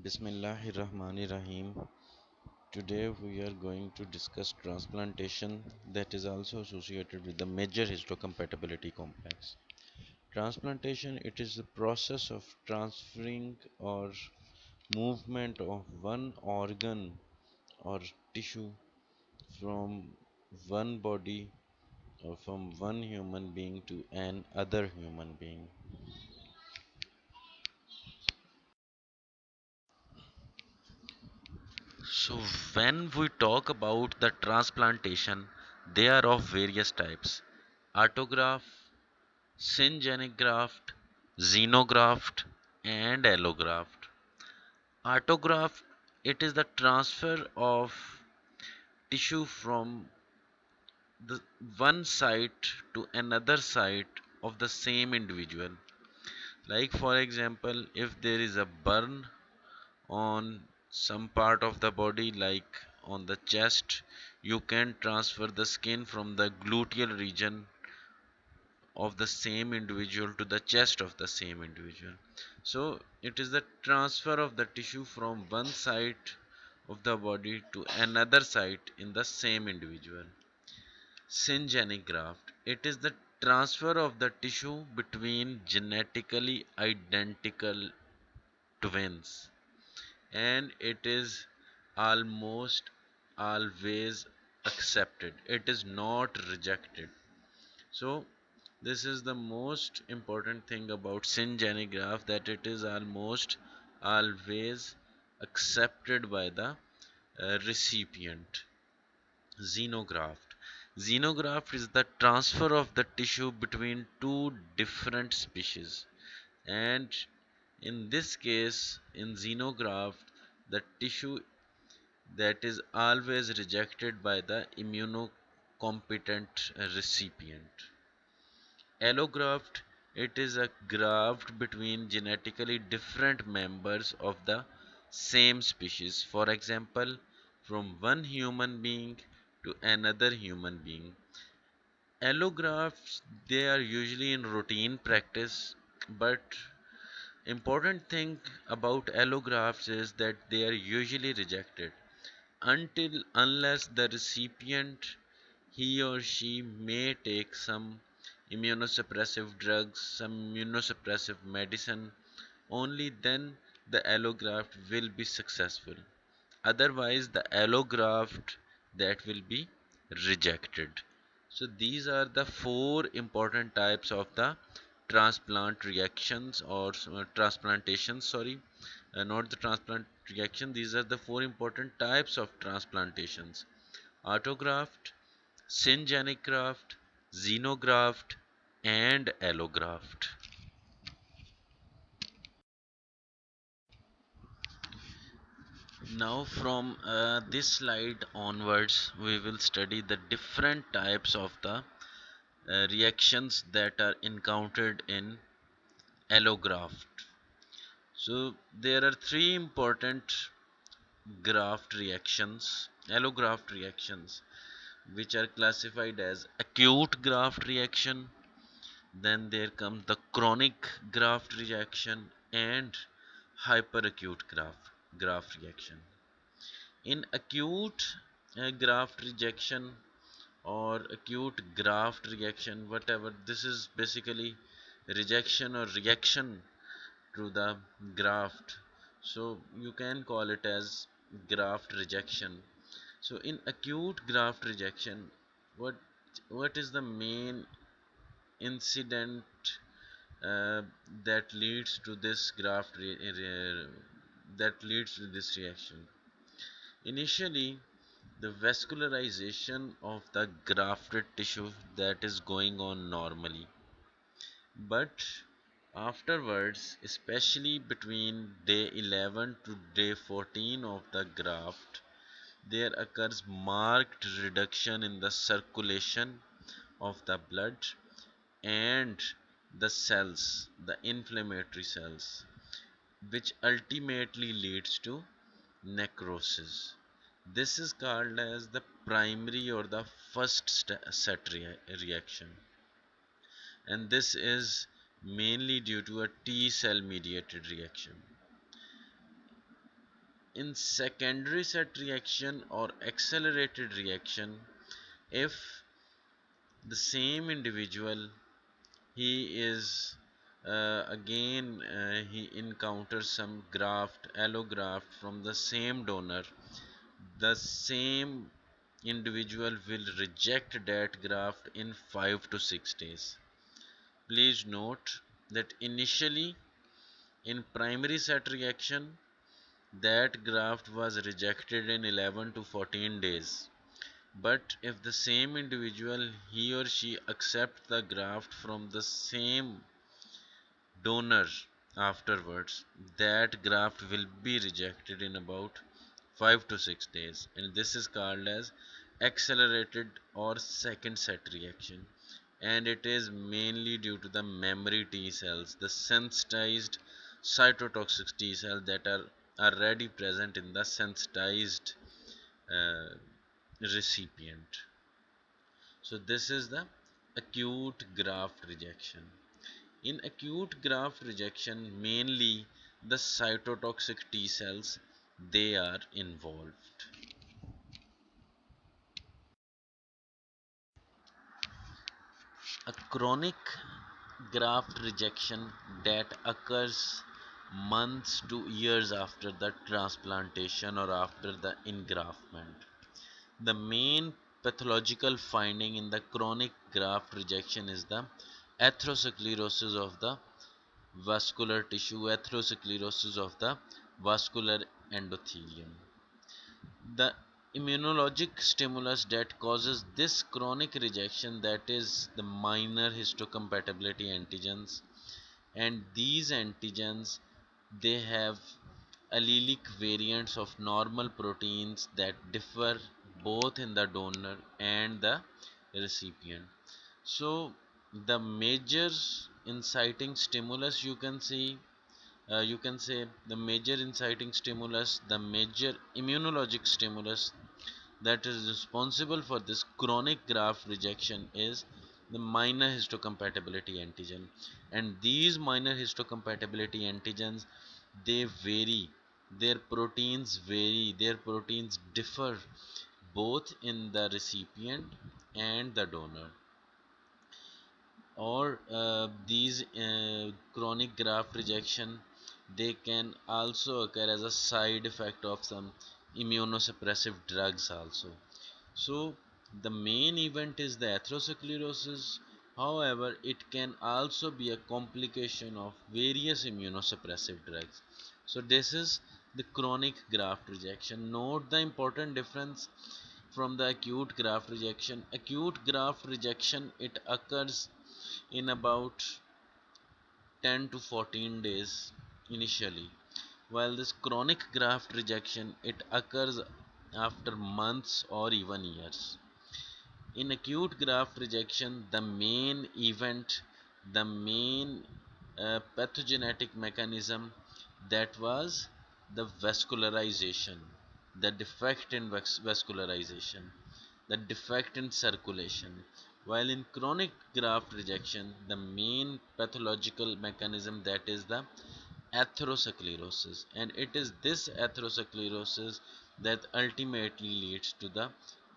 Bismillahirrahmanirrahim. Today we are going to discuss transplantation that is also associated with the major histocompatibility complex. Transplantation it is the process of transferring or movement of one organ or tissue from one body or from one human being to an other human being. So, when we talk about the transplantation, they are of various types: autograft, syngeneic graft, xenograft, and allograft. Autograft it is the transfer of tissue from the one site to another site of the same individual. Like for example, if there is a burn on some part of the body like on the chest, you can transfer the skin from the gluteal region of the same individual to the chest of the same individual. So it is the transfer of the tissue from one side of the body to another site in the same individual. Syngenic graft it is the transfer of the tissue between genetically identical twins, and it is almost always accepted, it is not rejected. So this is the most important thing about syngenic graph, that it is almost always accepted by the recipient. Xenograft. Xenograft is the transfer of the tissue between two different species, and in this case, in xenograft, the tissue that is always rejected by the immunocompetent recipient. Allograft it is a graft between genetically different members of the same species. For example, from one human being to another human being. Allografts they are usually in routine practice, but important thing about allografts is that they are usually rejected until unless the recipient he or she may take some immunosuppressive drugs, some immunosuppressive medicine, only then the allograft will be successful. Otherwise, the allograft that will be rejected. So these are the four important types of the transplant reactions or transplantation. Sorry, not the transplant reaction. These are the four important types of transplantations: autograft, syngenic graft, xenograft, and allograft. Now, from this slide onwards, we will study the different types of the reactions that are encountered in allograft. So, there are three important allograft reactions, which are classified as acute graft reaction. Then there comes the chronic graft reaction and hyperacute graft reaction. In acute graft rejection or acute graft reaction, whatever, this is basically rejection or reaction to the graft. So you can call it as graft rejection. So in acute graft rejection, what what is the main incident uh, that leads to this that leads to this reaction? Initially, the vascularization of the grafted tissue that is going on normally, but afterwards, especially between day 11 to day 14 of the graft, there occurs marked reduction in the circulation of the blood and the cells, the inflammatory cells, which ultimately leads to necrosis. This is called as the primary or the first set reaction, and this is mainly due to a T cell mediated reaction. In secondary set reaction or accelerated reaction, if the same individual, he is again he encounters some graft, allograft from the same donor, the same individual will reject that graft in 5 to 6 days. Please note that initially in primary set reaction, that graft was rejected in 11 to 14 days. But if the same individual, he or she accept the graft from the same donor afterwards, that graft will be rejected in about 5 to 6 days, and this is called as accelerated or second set reaction. And it is mainly due to the memory T cells, the sensitized cytotoxic T cells that are already present in the sensitized uh, recipient. So this is the acute graft rejection. In acute graft rejection, mainly the cytotoxic T cells, they are involved. A chronic graft rejection that occurs months to years after the transplantation or after the engraftment. The main pathological finding in the chronic graft rejection is the atherosclerosis of the vascular tissue, atherosclerosis of the vascular endothelium. The immunologic stimulus that causes this chronic rejection, that is the minor histocompatibility antigens, and these antigens, they have allelic variants of normal proteins that differ both in the donor and the recipient. So the major inciting stimulus, you can say the major inciting stimulus, the major immunologic stimulus that is responsible for this chronic graft rejection is the minor histocompatibility antigen. And these minor histocompatibility antigens, they vary, their proteins vary, their proteins differ both in the recipient and the donor. Or these chronic graft rejection, they can also occur as a side effect of some immunosuppressive drugs also. So the main event is the atherosclerosis. However, it can also be a complication of various immunosuppressive drugs. So this is the chronic graft rejection. Note the important difference from the acute graft rejection. Acute graft rejection, it occurs in about 10 to 14 days initially, while this chronic graft rejection, it occurs after months or even years. In acute graft rejection, the main event, the main pathogenetic mechanism, that was the vascularization, the defect in vascularization, the defect in circulation. While in chronic graft rejection, the main pathological mechanism, that is the atherosclerosis, and it is this atherosclerosis that ultimately leads to the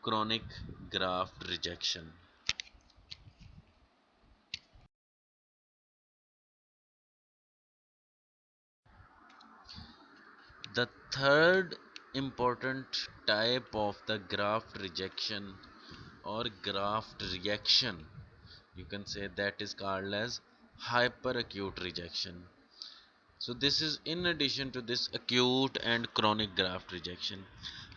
chronic graft rejection. The third important type of the graft rejection or graft reaction, you can say, that is called as hyperacute rejection. So this is in addition to this acute and chronic graft rejection.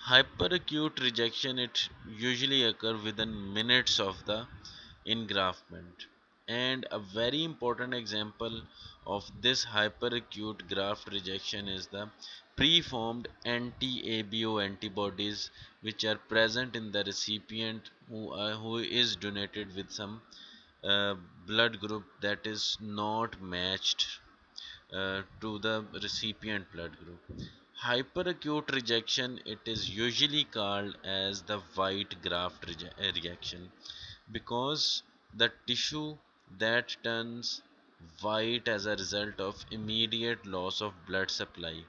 Hyperacute rejection, it usually occur within minutes of the engraftment. And a very important example of this hyperacute graft rejection is the preformed anti-ABO antibodies which are present in the recipient who is donated with some uh, blood group that is not matched to the recipient blood group. Hyperacute rejection, it is usually called as the white graft reaction, because the tissue that turns white as a result of immediate loss of blood supply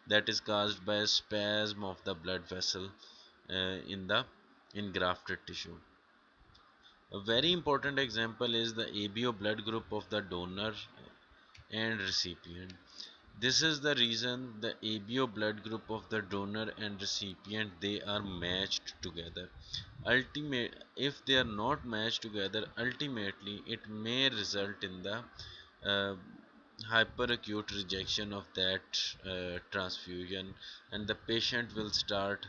that is caused by a spasm of the blood vessel in the engrafted tissue. A very important example is the ABO blood group of the donor and recipient. This is the reason the ABO blood group of the donor and recipient, they are matched together. If they are not matched together, ultimately it may result in the uh, hyperacute rejection of that transfusion, and the patient will start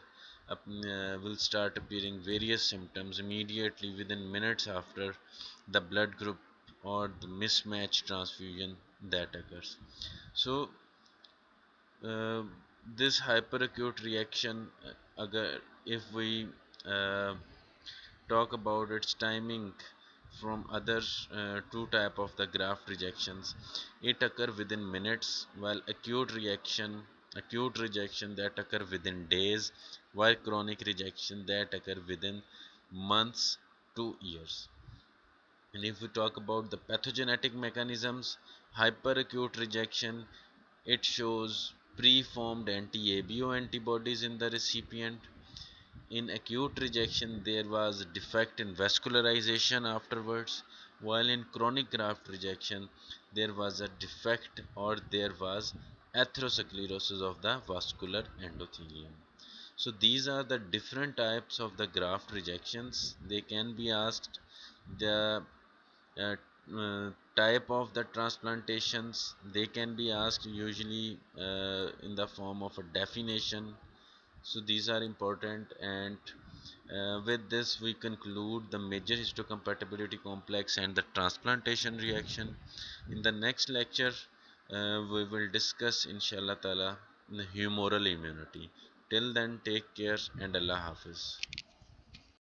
appearing various symptoms immediately within minutes after the blood group or the mismatched transfusion that occurs. So uh, this hyperacute reaction, if we uh, talk about its timing from other two type of the graft rejections, it occur within minutes, while acute rejection that occur within days, while chronic rejection that occur within months to years. And if we talk about the pathogenetic mechanisms, hyperacute rejection, it shows preformed anti-ABO antibodies in the recipient. In acute rejection, there was defect in vascularization afterwards, while in chronic graft rejection, there was a defect or there was atherosclerosis of the vascular endothelium. So these are the different types of the graft rejections. They can be asked the uh, type of the transplantations. They can be asked usually in the form of a definition. So these are important, and with this we conclude the major histocompatibility complex and the transplantation reaction. In the next lecture we will discuss inshallah taala the humoral immunity. Till then, take care and Allah Hafiz.